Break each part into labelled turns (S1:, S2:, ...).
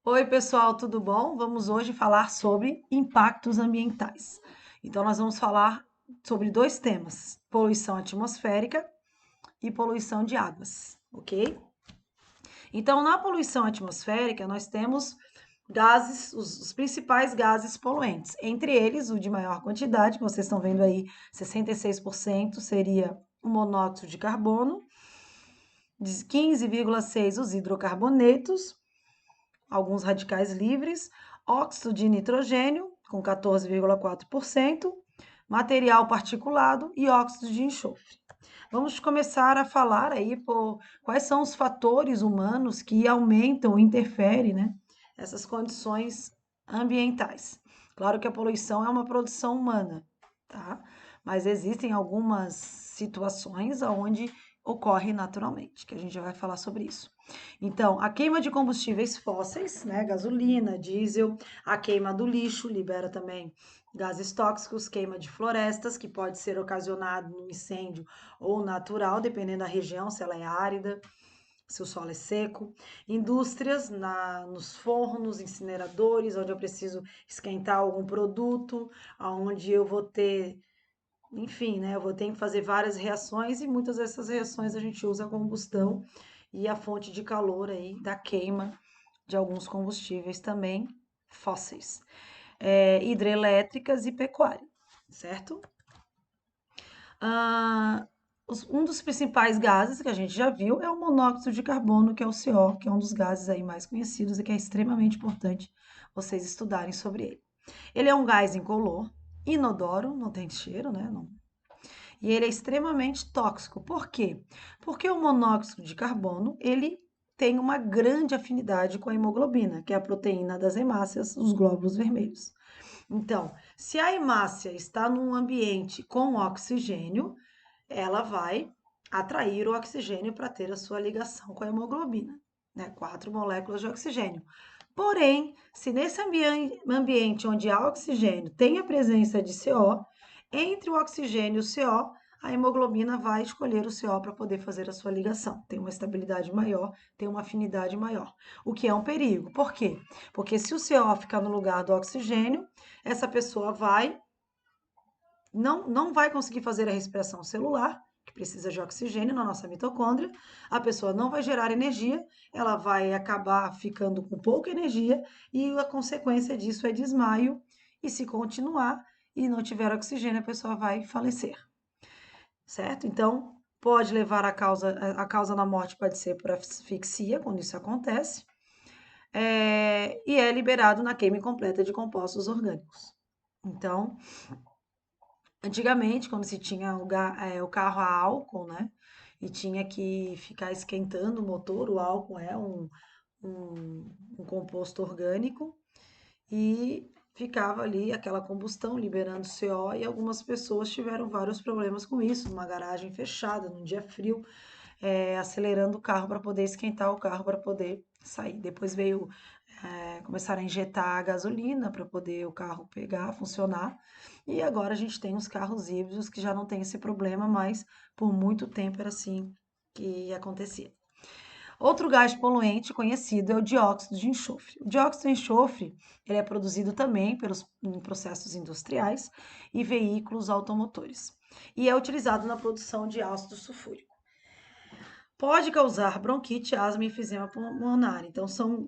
S1: Oi, pessoal, tudo bom? Vamos hoje falar sobre impactos ambientais. Então, nós vamos falar sobre dois temas: poluição atmosférica e poluição de águas, ok? Então, na poluição atmosférica, nós temos gases, os principais gases poluentes. Entre eles, o de maior quantidade, que vocês estão vendo aí, 66% seria o monóxido de carbono, de 15,6% os hidrocarbonetos, alguns radicais livres, óxido de nitrogênio, com 14,4%, material particulado e óxido de enxofre. Vamos começar a falar aí por quais são os fatores humanos que aumentam, interferem, né, essas condições ambientais. Claro que a poluição é uma produção humana, tá? Mas existem algumas situações onde ocorre naturalmente, que a gente já vai falar sobre isso. Então, a queima de combustíveis fósseis, né, gasolina, diesel, a queima do lixo libera também gases tóxicos, queima de florestas, que pode ser ocasionado no incêndio ou natural, dependendo da região, se ela é árida, se o solo é seco. Indústrias, nos fornos, incineradores, onde eu preciso esquentar algum produto, onde eu vou ter, enfim, né, eu vou ter que fazer várias reações e muitas dessas reações a gente usa a combustão e a fonte de calor aí da queima de alguns combustíveis também fósseis, hidrelétricas e pecuária, certo? Ah, um dos principais gases que a gente já viu é o monóxido de carbono, que é o CO, que é um dos gases aí mais conhecidos e que é extremamente importante vocês estudarem sobre ele. Ele é um gás incolor, inodoro, não tem cheiro, né? Não. E ele é extremamente tóxico. Por quê? Porque o monóxido de carbono, ele tem uma grande afinidade com a hemoglobina, que é a proteína das hemácias, os glóbulos vermelhos. Então, se a hemácia está num ambiente com oxigênio, ela vai atrair o oxigênio para ter a sua ligação com a hemoglobina, né? 4 moléculas de oxigênio. Porém, se nesse ambiente onde há oxigênio tem a presença de CO, entre o oxigênio e o CO, a hemoglobina vai escolher o CO para poder fazer a sua ligação. Tem uma estabilidade maior, tem uma afinidade maior. O que é um perigo. Por quê? Porque se o CO ficar no lugar do oxigênio, essa pessoa não vai conseguir fazer a respiração celular, que precisa de oxigênio na nossa mitocôndria, a pessoa não vai gerar energia, ela vai acabar ficando com pouca energia e a consequência disso é desmaio, e se continuar e não tiver oxigênio, a pessoa vai falecer, certo? Então, pode levar a causa da morte pode ser por asfixia, quando isso acontece, e é liberado na queima incompleta de compostos orgânicos. Então, antigamente, quando se tinha o carro a álcool, né? E tinha que ficar esquentando o motor, o álcool é um composto orgânico, e ficava ali aquela combustão liberando CO, e algumas pessoas tiveram vários problemas com isso, numa garagem fechada, num dia frio, acelerando o carro para poder esquentar o carro para poder sair. Depois veio começaram a injetar a gasolina para poder o carro pegar, funcionar. E agora a gente tem os carros híbridos que já não tem esse problema, mas por muito tempo era assim que acontecia. Outro gás poluente conhecido é o dióxido de enxofre. O dióxido de enxofre ele é produzido também em processos industriais e veículos automotores e é utilizado na produção de ácido sulfúrico. Pode causar bronquite, asma e enfisema pulmonar. Então,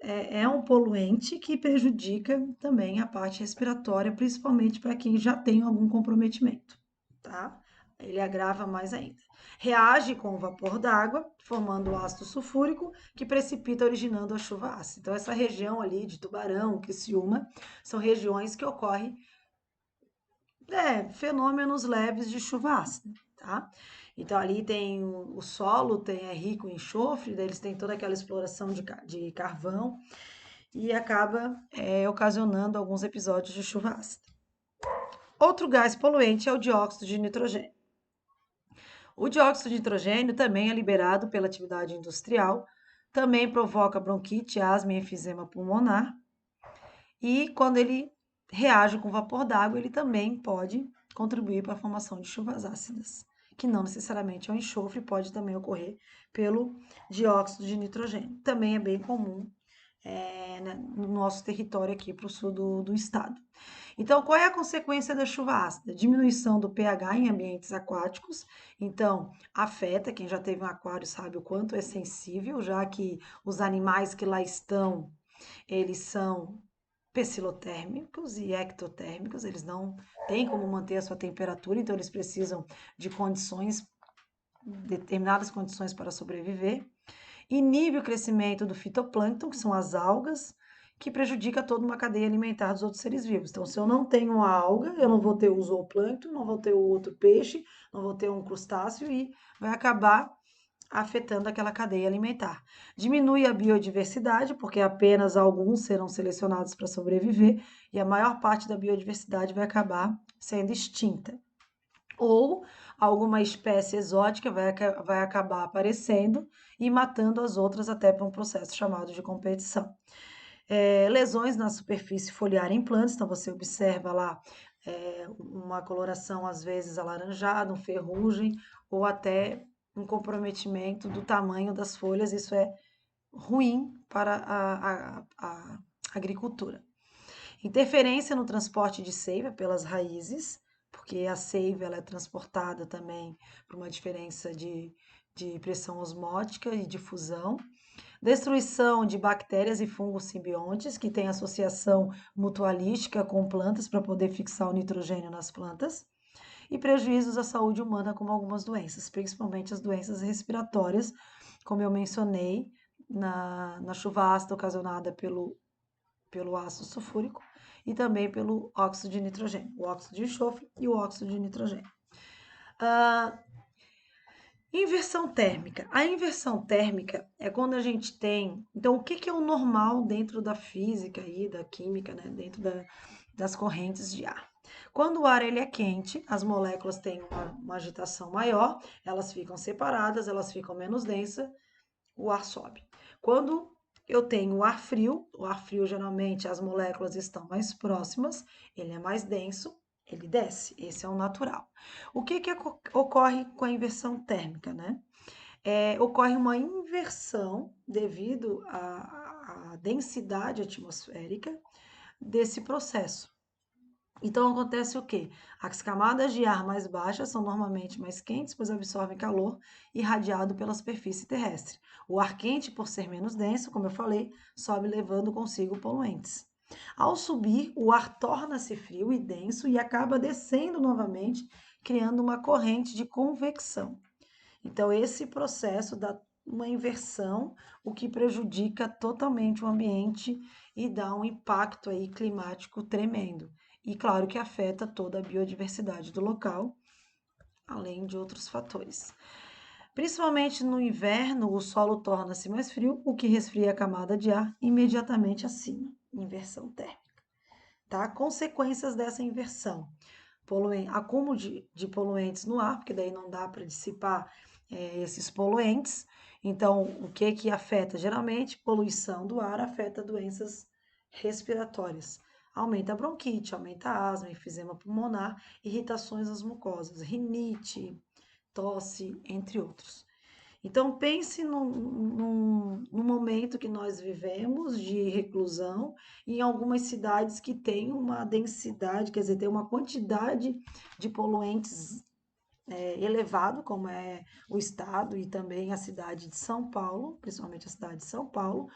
S1: é um poluente que prejudica também a parte respiratória, principalmente para quem já tem algum comprometimento, tá? Ele agrava mais ainda. Reage com o vapor d'água, formando o ácido sulfúrico, que precipita, originando a chuva ácida. Então, essa região ali de Tubarão, Criciúma, são regiões que ocorrem fenômenos leves de chuva ácida, tá? Então ali tem o solo, é rico em enxofre, daí eles têm toda aquela exploração de carvão e acaba ocasionando alguns episódios de chuva ácida. Outro gás poluente é o dióxido de nitrogênio. O dióxido de nitrogênio também é liberado pela atividade industrial, também provoca bronquite, asma e enfisema pulmonar, e quando ele reage com vapor d'água, ele também pode contribuir para a formação de chuvas ácidas, que não necessariamente é o enxofre, pode também ocorrer pelo dióxido de nitrogênio. Também é bem comum né, no nosso território aqui para o sul do estado. Então, qual é a consequência da chuva ácida? Diminuição do pH em ambientes aquáticos. Então, afeta, quem já teve um aquário sabe o quanto é sensível, já que os animais que lá estão, eles são pecilotérmicos e ectotérmicos, eles não têm como manter a sua temperatura, então eles precisam de condições, determinadas condições para sobreviver. Inibe o crescimento do fitoplâncton, que são as algas, que prejudica toda uma cadeia alimentar dos outros seres vivos. Então, se eu não tenho uma alga, eu não vou ter o zooplâncton, não vou ter o outro peixe, não vou ter um crustáceo e vai acabar afetando aquela cadeia alimentar. Diminui a biodiversidade, porque apenas alguns serão selecionados para sobreviver, e a maior parte da biodiversidade vai acabar sendo extinta. Ou alguma espécie exótica vai acabar aparecendo e matando as outras até por um processo chamado de competição. Lesões na superfície foliar em plantas, então você observa lá uma coloração às vezes alaranjada, um ferrugem ou até um comprometimento do tamanho das folhas, isso é ruim para a agricultura. Interferência no transporte de seiva pelas raízes, porque a seiva ela é transportada também por uma diferença de pressão osmótica e difusão. Destruição de bactérias e fungos simbiontes, que têm associação mutualística com plantas para poder fixar o nitrogênio nas plantas. E prejuízos à saúde humana, como algumas doenças, principalmente as doenças respiratórias, como eu mencionei, na chuva ácida ocasionada pelo ácido sulfúrico e também pelo óxido de nitrogênio, o óxido de enxofre e o óxido de nitrogênio. Inversão térmica. A inversão térmica é quando a gente tem. Então, o que é o normal dentro da física e da química, né? Dentro das correntes de ar? Quando o ar ele é quente, as moléculas têm uma agitação maior, elas ficam separadas, elas ficam menos densas, o ar sobe. Quando eu tenho o ar frio geralmente as moléculas estão mais próximas, ele é mais denso, ele desce. Esse é o natural. O que ocorre com a inversão térmica, né? Ocorre uma inversão devido à densidade atmosférica desse processo. Então acontece o quê? As camadas de ar mais baixas são normalmente mais quentes, pois absorvem calor irradiado pela superfície terrestre. O ar quente, por ser menos denso, como eu falei, sobe levando consigo poluentes. Ao subir, o ar torna-se frio e denso e acaba descendo novamente, criando uma corrente de convecção. Então, esse processo dá uma inversão, o que prejudica totalmente o ambiente e dá um impacto aí climático tremendo. E claro que afeta toda a biodiversidade do local, além de outros fatores. Principalmente no inverno, o solo torna-se mais frio, o que resfria a camada de ar imediatamente acima. Inversão térmica. Tá? Consequências dessa inversão. Acúmulo de poluentes no ar, porque daí não dá para dissipar esses poluentes. Então, o que afeta? Geralmente, poluição do ar afeta doenças respiratórias. Aumenta a bronquite, aumenta a asma, enfisema pulmonar, irritações nas mucosas, rinite, tosse, entre outros. Então, pense no momento que nós vivemos de reclusão, em algumas cidades que têm uma densidade, quer dizer, tem uma quantidade de poluentes elevado, como é o estado e também a cidade de São Paulo, principalmente a cidade de São Paulo.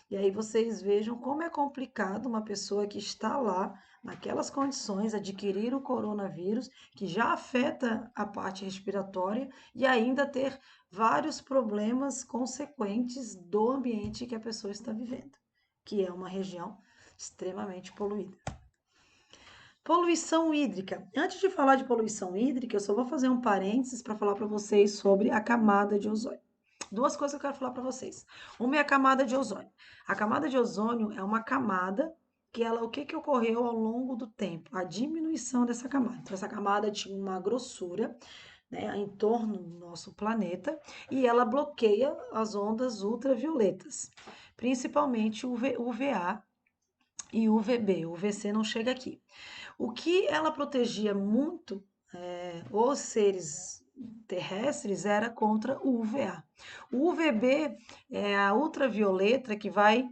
S1: E aí vocês vejam como é complicado uma pessoa que está lá, naquelas condições, adquirir o coronavírus, que já afeta a parte respiratória, e ainda ter vários problemas consequentes do ambiente que a pessoa está vivendo, que é uma região extremamente poluída. Poluição hídrica. Antes de falar de poluição hídrica, eu só vou fazer um parênteses para falar para vocês sobre a camada de ozônio. Duas coisas que eu quero falar para vocês. Uma é a camada de ozônio. A camada de ozônio é uma camada que o que ocorreu ao longo do tempo? A diminuição dessa camada. Então, essa camada tinha uma grossura, né, em torno do nosso planeta e ela bloqueia as ondas ultravioletas, principalmente o UVA e o UVB. O UVC não chega aqui. O que ela protegia muito os seres terrestres era contra o UVA. O UVB é a ultravioleta que vai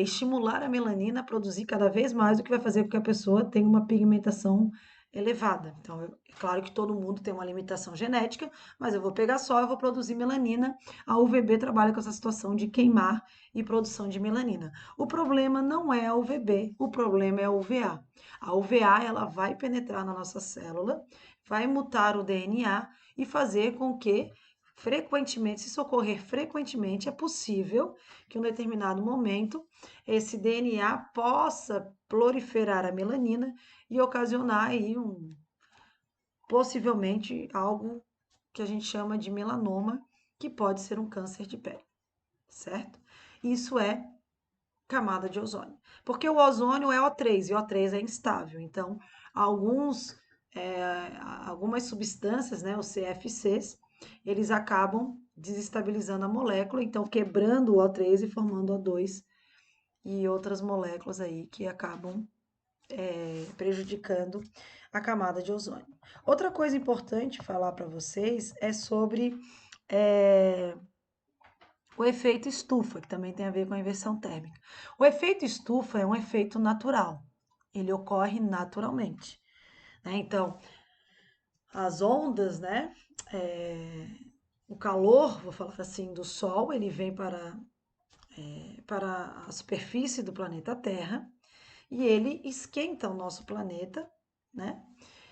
S1: estimular a melanina a produzir cada vez mais, o que vai fazer com que a pessoa tenha uma pigmentação elevada. Então, é claro que todo mundo tem uma limitação genética, mas eu vou pegar sol, eu vou produzir melanina. A UVB trabalha com essa situação de queimar e produção de melanina. O problema não é a UVB, o problema é a UVA. A UVA, ela vai penetrar na nossa célula, vai mutar o DNA e fazer com que frequentemente, se isso ocorrer frequentemente, é possível que em um determinado momento esse DNA possa proliferar a melanina e ocasionar aí possivelmente algo que a gente chama de melanoma, que pode ser um câncer de pele, certo? Isso é camada de ozônio. Porque o ozônio é O3 e o O3 é instável. Então, alguns, algumas substâncias, né, os CFCs, eles acabam desestabilizando a molécula, então quebrando o O3 e formando O2 e outras moléculas aí que acabam prejudicando a camada de ozônio. Outra coisa importante falar para vocês é sobre o efeito estufa, que também tem a ver com a inversão térmica. O efeito estufa é um efeito natural, ele ocorre naturalmente, né? Então, as ondas, né? O calor, vou falar assim, do Sol, ele vem para a superfície do planeta Terra e ele esquenta o nosso planeta, né?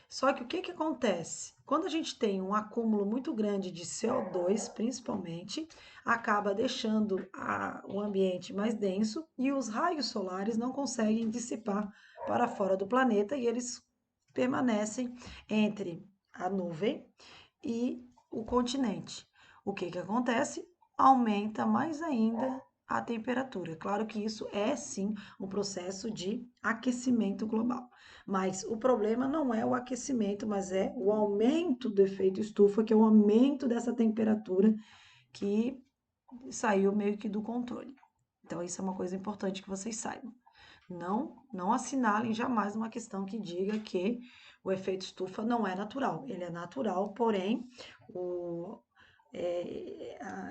S1: Só que o que que acontece? Quando a gente tem um acúmulo muito grande de CO2, principalmente, acaba deixando o ambiente mais denso e os raios solares não conseguem dissipar para fora do planeta e eles permanecem entre a nuvem e o continente. O que que acontece? Aumenta mais ainda a temperatura. Claro que isso é sim um processo de aquecimento global. Mas o problema não é o aquecimento, mas é o aumento do efeito estufa, que é o aumento dessa temperatura que saiu meio que do controle. Então, isso é uma coisa importante que vocês saibam. Não assinalem jamais uma questão que diga que o efeito estufa não é natural. Ele é natural, porém,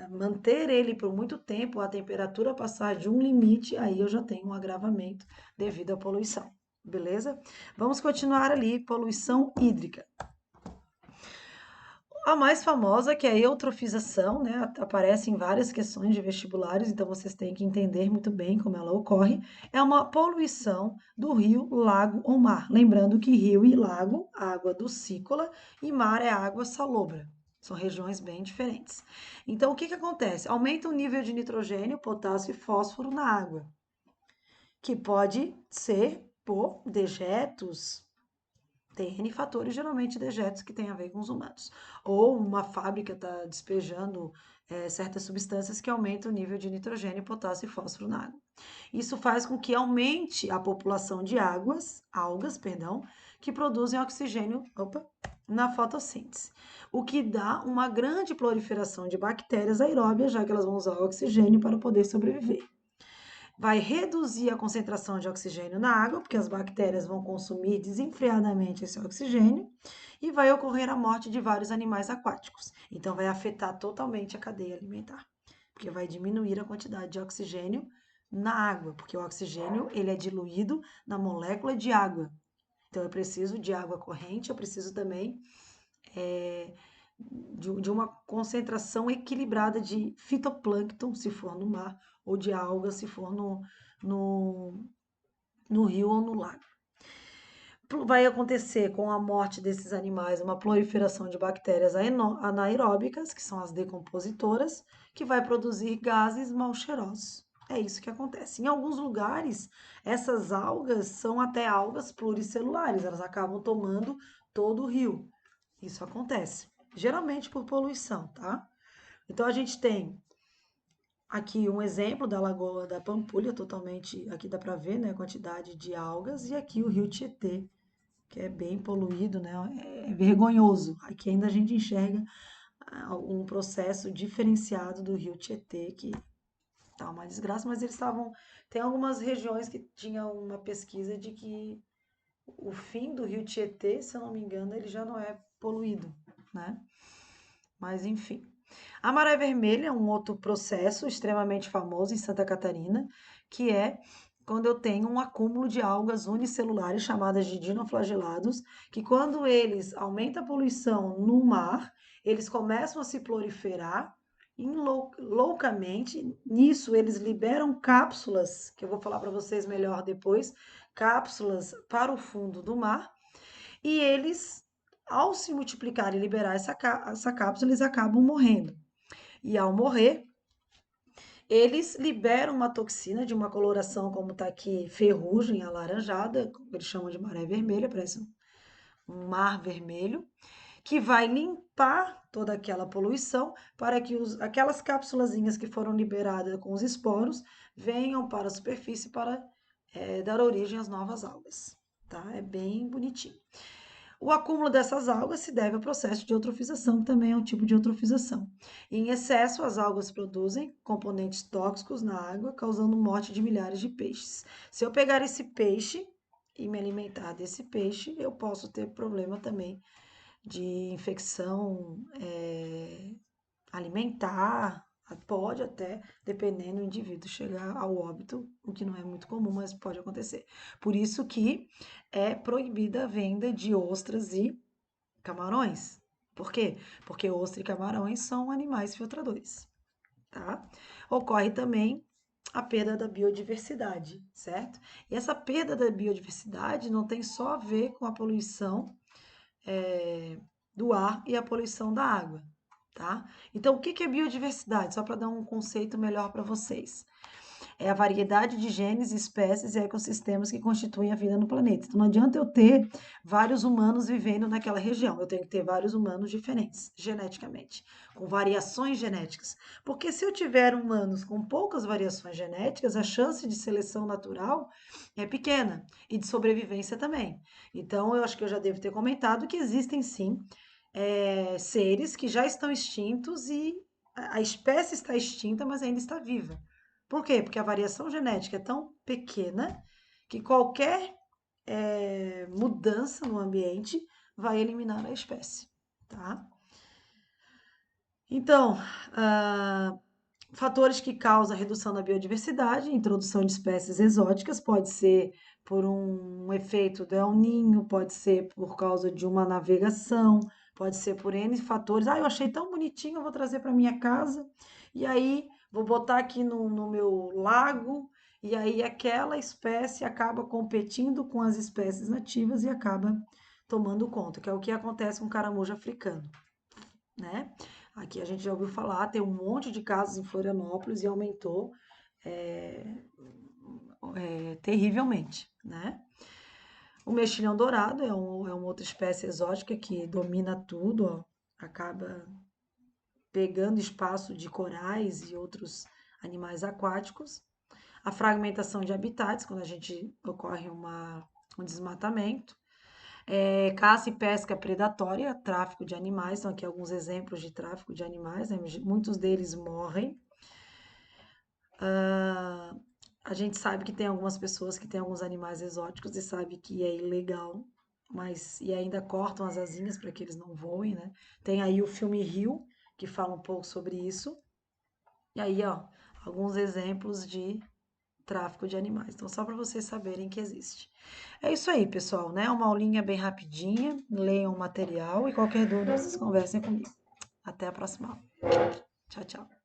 S1: manter ele por muito tempo, a temperatura passar de um limite, aí eu já tenho um agravamento devido à poluição. Beleza? Vamos continuar ali, poluição hídrica. A mais famosa, que é a eutrofização, né? Aparece em várias questões de vestibulares, então vocês têm que entender muito bem como ela ocorre. É uma poluição do rio, lago ou mar. Lembrando que rio e lago, água dulcícola, e mar é água salobra. São regiões bem diferentes. Então, o que que acontece? Aumenta o nível de nitrogênio, potássio e fósforo na água, que pode ser por dejetos, tem N fatores, geralmente dejetos que têm a ver com os humanos. Ou uma fábrica está despejando certas substâncias que aumentam o nível de nitrogênio, potássio e fósforo na água. Isso faz com que aumente a população de algas, perdão, que produzem oxigênio, na fotossíntese, o que dá uma grande proliferação de bactérias aeróbias, já que elas vão usar o oxigênio para poder sobreviver. Vai reduzir a concentração de oxigênio na água, porque as bactérias vão consumir desenfreadamente esse oxigênio, e vai ocorrer a morte de vários animais aquáticos. Então, vai afetar totalmente a cadeia alimentar, porque vai diminuir a quantidade de oxigênio na água, porque o oxigênio ele é diluído na molécula de água. Então, eu preciso de água corrente, eu preciso também de uma concentração equilibrada de fitoplâncton, se for no mar, ou de algas, se for no, no rio ou no lago. Vai acontecer com a morte desses animais uma proliferação de bactérias anaeróbicas, que são as decompositoras, que vai produzir gases mal cheirosos. É isso que acontece. Em alguns lugares, essas algas são até algas pluricelulares, elas acabam tomando todo o rio. Isso acontece, geralmente por poluição, tá? Então a gente tem aqui um exemplo da Lagoa da Pampulha, totalmente, aqui dá para ver, né, a quantidade de algas, e aqui o Rio Tietê, que é bem poluído, né, é vergonhoso. Aqui ainda a gente enxerga um processo diferenciado do Rio Tietê, que tá uma desgraça, mas eles estavam, tem algumas regiões que tinham uma pesquisa de que o fim do Rio Tietê, se eu não me engano, ele já não é poluído, né? Mas enfim. A maré vermelha é um outro processo extremamente famoso em Santa Catarina, que é quando eu tenho um acúmulo de algas unicelulares chamadas de dinoflagelados, que quando eles aumentam a poluição no mar, eles começam a se proliferar loucamente. Nisso, eles liberam cápsulas, que eu vou falar para vocês melhor depois, cápsulas para o fundo do mar, e eles, ao se multiplicar e liberar essa cápsula, eles acabam morrendo. E ao morrer, eles liberam uma toxina de uma coloração, como está aqui, ferrugem alaranjada, como eles chamam de maré vermelha, parece um mar vermelho, que vai limpar toda aquela poluição para que aquelas cápsulazinhas que foram liberadas com os esporos venham para a superfície para dar origem às novas algas. Tá? É bem bonitinho. O acúmulo dessas algas se deve ao processo de eutrofização, que também é um tipo de eutrofização. Em excesso, as algas produzem componentes tóxicos na água, causando morte de milhares de peixes. Se eu pegar esse peixe e me alimentar desse peixe, eu posso ter problema também de infecção alimentar, pode até, dependendo do indivíduo, chegar ao óbito, o que não é muito comum, mas pode acontecer. Por isso que é proibida a venda de ostras e camarões. Por quê? Porque ostra e camarões são animais filtradores, tá? Ocorre também a perda da biodiversidade, certo? E essa perda da biodiversidade não tem só a ver com a poluição do ar e a poluição da água, tá? Então, o que é biodiversidade? Só para dar um conceito melhor para vocês. É a variedade de genes, espécies e ecossistemas que constituem a vida no planeta. Então, não adianta eu ter vários humanos vivendo naquela região. Eu tenho que ter vários humanos diferentes, geneticamente, com variações genéticas. Porque se eu tiver humanos com poucas variações genéticas, a chance de seleção natural é pequena e de sobrevivência também. Então, eu acho que eu já devo ter comentado que existem sim seres que já estão extintos e a espécie está extinta, mas ainda está viva. Por quê? Porque a variação genética é tão pequena que qualquer mudança no ambiente vai eliminar a espécie, tá? Então, fatores que causam a redução da biodiversidade, introdução de espécies exóticas, pode ser por um efeito do El Niño, pode ser por causa de uma navegação, pode ser por N fatores. Ah, eu achei tão bonitinho, eu vou trazer para minha casa, e aí vou botar aqui no meu lago, e aí aquela espécie acaba competindo com as espécies nativas e acaba tomando conta, que é o que acontece com o caramujo africano, né? Aqui a gente já ouviu falar, tem um monte de casos em Florianópolis e aumentou terrivelmente, né? O mexilhão dourado é uma outra espécie exótica que domina tudo, ó, acaba pegando espaço de corais e outros animais aquáticos. A fragmentação de habitats, quando a gente ocorre um desmatamento. Caça e pesca predatória, tráfico de animais, então aqui alguns exemplos de tráfico de animais, né? Muitos deles morrem. A gente sabe que tem algumas pessoas que têm alguns animais exóticos e sabe que é ilegal, mas e ainda cortam as asinhas para que eles não voem, né? Tem aí o filme Rio, que fala um pouco sobre isso. E aí, ó, alguns exemplos de tráfico de animais. Então, só para vocês saberem que existe. É isso aí, pessoal, né? Uma aulinha bem rapidinha. Leiam o material e qualquer dúvida, vocês conversem comigo. Até a próxima aula. Tchau, tchau.